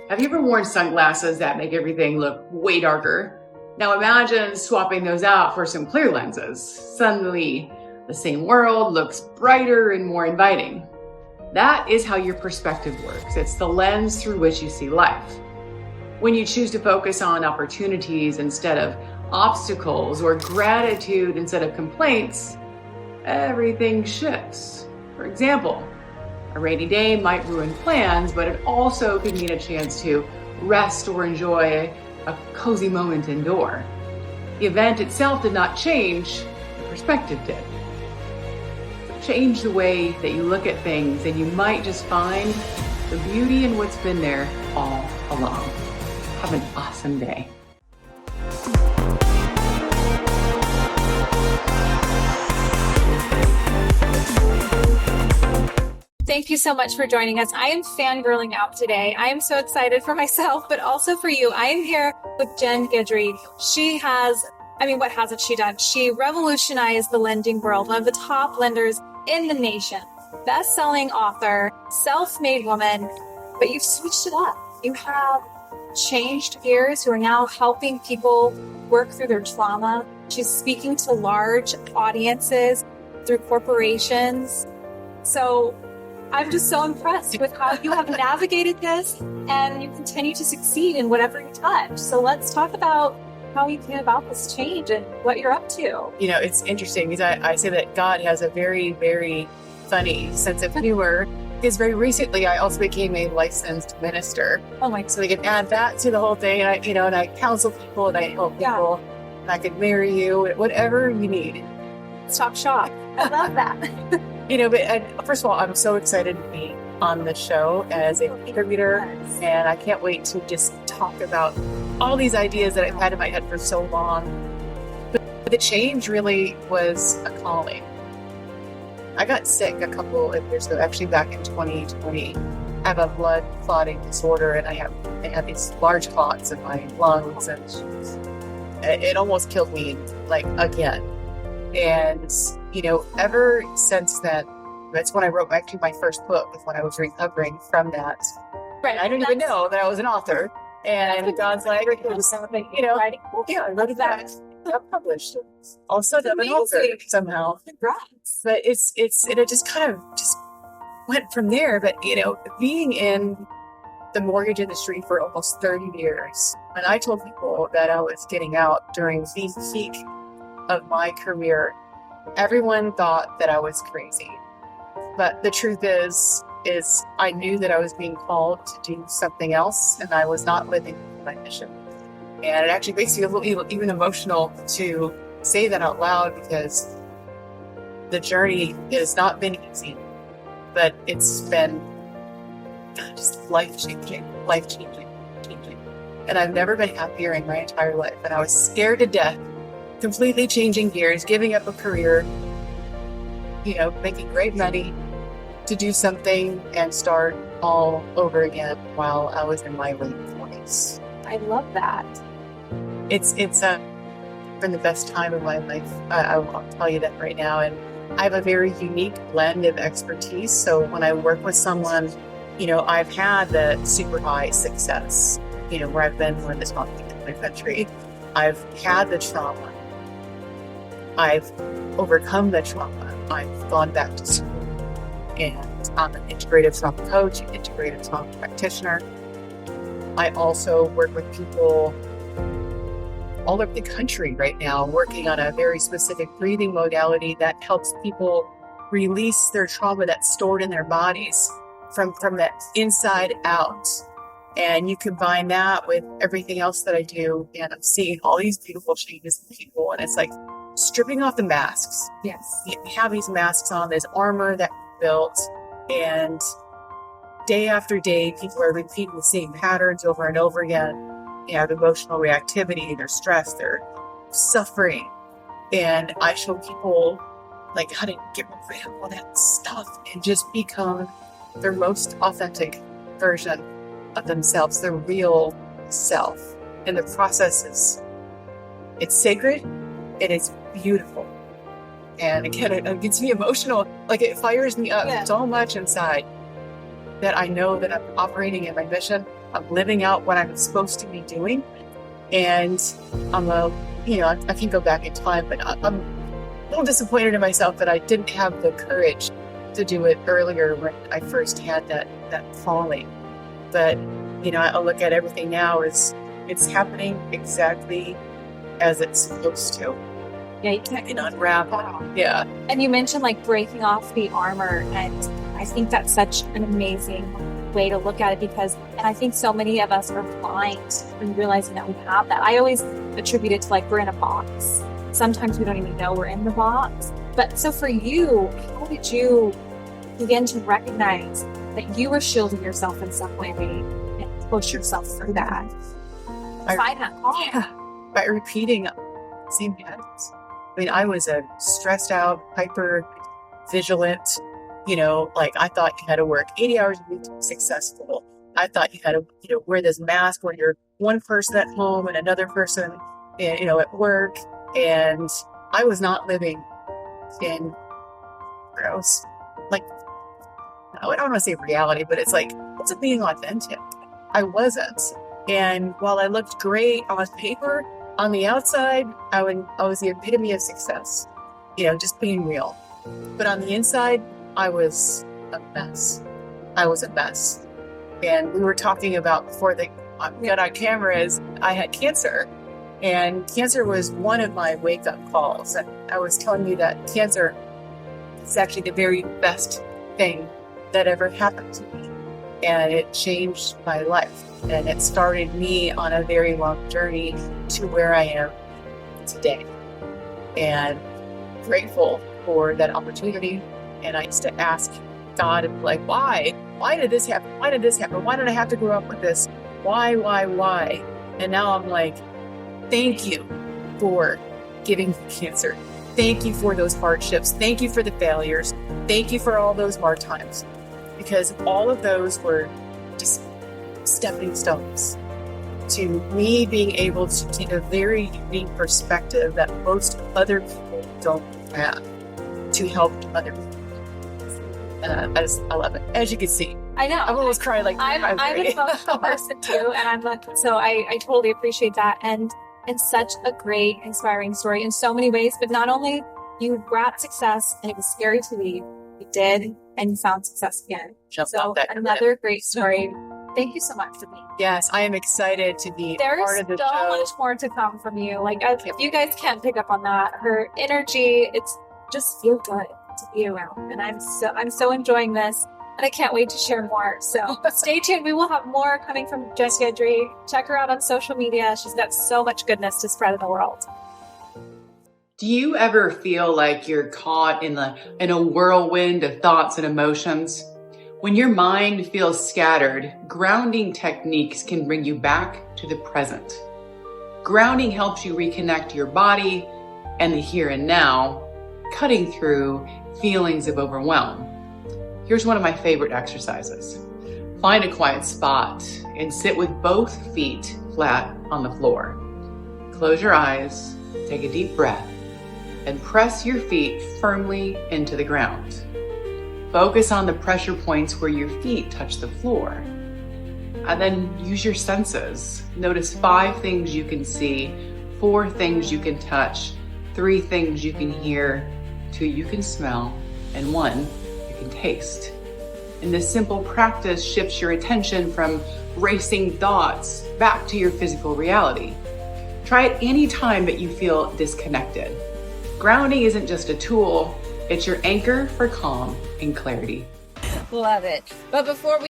Have you ever worn sunglasses that make everything look way darker? Now imagine swapping those out for some clear lenses. Suddenly, the same world looks brighter and more inviting. That is how your perspective works. It's the lens through which you see life. When you choose to focus on opportunities instead of obstacles, or gratitude instead of complaints, everything shifts. For example, a rainy day might ruin plans, but it also could mean a chance to rest or enjoy a cozy moment indoor. The event itself did not change, the perspective did. Change the way that you look at things, and you might just find the beauty in what's been there all along. Have an awesome day. Thank you so much for joining us. I am fangirling out today. I am so excited for myself, but also for you. I am here with Jen Guidry. What hasn't she done? She revolutionized the lending world, one of the top lenders in the nation, best-selling author, self-made woman, but you've switched it up. You have changed gears. You are now helping people work through their trauma. She's speaking to large audiences through corporations. So I'm just so impressed with how you have navigated this, and you continue to succeed in whatever you touch. So let's talk about how you came about this change and what you're up to. You know, it's interesting because I say that God has a very, very funny sense of humor, because very recently I also became a licensed minister. Oh my! So we can add that to the whole thing, and I counsel people and I help people, and I can marry you, whatever you need. Stop shop. I love that. But first of all, I'm so excited to be on the show as a contributor, and I can't wait to just talk about all these ideas that I've had in my head for so long. But the change really was a calling. I got sick a couple of years ago, actually back in 2020. I have a blood clotting disorder, and I have these large clots in my lungs, and it almost killed me, again. And, ever since then, that's when I wrote my first book, is when I was recovering from that. Right. I didn't even know that I was an author. And God's like, I wrote that. Got published. Also, I'm an author somehow. Congrats. But it just kind of just went from there. But, being in the mortgage industry for almost 30 years, when I told people that I was getting out during the peak of my career, everyone thought that I was crazy. But the truth is I knew that I was being called to do something else, and I was not living my mission. And it actually makes me a little even emotional to say that out loud, because the journey has not been easy, but it's been just life-changing. And I've never been happier in my entire life. And I was scared to death, completely changing gears, giving up a career, making great money to do something and start all over again while I was in my late 40s. I love that. It's been the best time of my life. I'll tell you that right now. And I have a very unique blend of expertise. So when I work with someone, I've had the super high success, where I've been one of the top people in the country. I've had the trauma. I've overcome the trauma. I've gone back to school, and I'm an integrative trauma coach, integrative trauma practitioner. I also work with people all over the country right now, working on a very specific breathing modality that helps people release their trauma that's stored in their bodies from that inside out. And you combine that with everything else that I do, and I'm seeing all these beautiful changes in people, and it's like stripping off the masks. Yes. You have these masks on, this armor that we built, and day after day, people are repeating the same patterns over and over again. They have emotional reactivity, they're stressed, they're suffering. And I show people how to get rid of all that stuff and just become their most authentic version of themselves, their real self. And the process it's sacred and it's beautiful. And again, it gets me emotional. It fires me up so much inside that I know that I'm operating in my mission I'm living out what I'm supposed to be doing. And I can go back in time, but I'm a little disappointed in myself that I didn't have the courage to do it earlier when I first had that falling. But, I look at everything now as it's happening exactly as it's supposed to. Yeah, you can unravel. Yeah. And you mentioned like breaking off the armor, and I think that's such an amazing way to look at it, because I think so many of us are blind in realizing that we have that. I always attribute it to like we're in a box. Sometimes we don't even know we're in the box. But so for you, how did you begin to recognize that you were shielding yourself in some way and push yourself through that? Find that calm. Yeah, by repeating same patterns. I mean, I was a stressed out, hyper vigilant, like I thought you had to work 80 hours a week to be successful. I thought you had to, wear this mask when you're one person at home and another person, at work. And I was not living in gross, like, I don't want to say reality, but it's like, it's being authentic. I wasn't. And while I looked great on paper, on the outside, I was the epitome of success, just being real. But on the inside, I was a mess. And we were talking about before we got on camera is I had cancer. And cancer was one of my wake-up calls. And I was telling you that cancer is actually the very best thing that ever happened to me. And it changed my life. And it started me on a very long journey to where I am today. And grateful for that opportunity. And I used to ask God, like, why? Why did this happen? Why did this happen? Why did I have to grow up with this? Why? And now I'm like, thank you for giving me cancer. Thank you for those hardships. Thank you for the failures. Thank you for all those hard times. Because all of those were just stepping stones to me being able to take a very unique perspective that most other people don't have to help other people. I love it. As you can see, I know. I'm almost crying like I'm an emotional person too, and I'm like, so I totally appreciate that. And it's such a great, inspiring story in so many ways. But not only you brought success, and it was scary to leave, you did, and you found success again. So another great story. Thank you so much for being here. Yes, I am excited to be part of the show. There's so much more to come from you. Like, if you guys can't pick up on that, her energy, it's just feel good to be around. And I'm so enjoying this, and I can't wait to share more. So stay tuned. We will have more coming from Jen Guidry. Check her out on social media. She's got so much goodness to spread in the world. Do you ever feel like you're caught in a whirlwind of thoughts and emotions? When your mind feels scattered, grounding techniques can bring you back to the present. Grounding helps you reconnect your body and the here and now, cutting through feelings of overwhelm. Here's one of my favorite exercises. Find a quiet spot and sit with both feet flat on the floor. Close your eyes, take a deep breath, and press your feet firmly into the ground. Focus on the pressure points where your feet touch the floor. And then use your senses. Notice 5 things you can see, 4 things you can touch, 3 things you can hear, 2 you can smell, and 1 you can taste. And this simple practice shifts your attention from racing thoughts back to your physical reality. Try it any time that you feel disconnected. Grounding isn't just a tool, it's your anchor for calm and clarity. Love it. But before we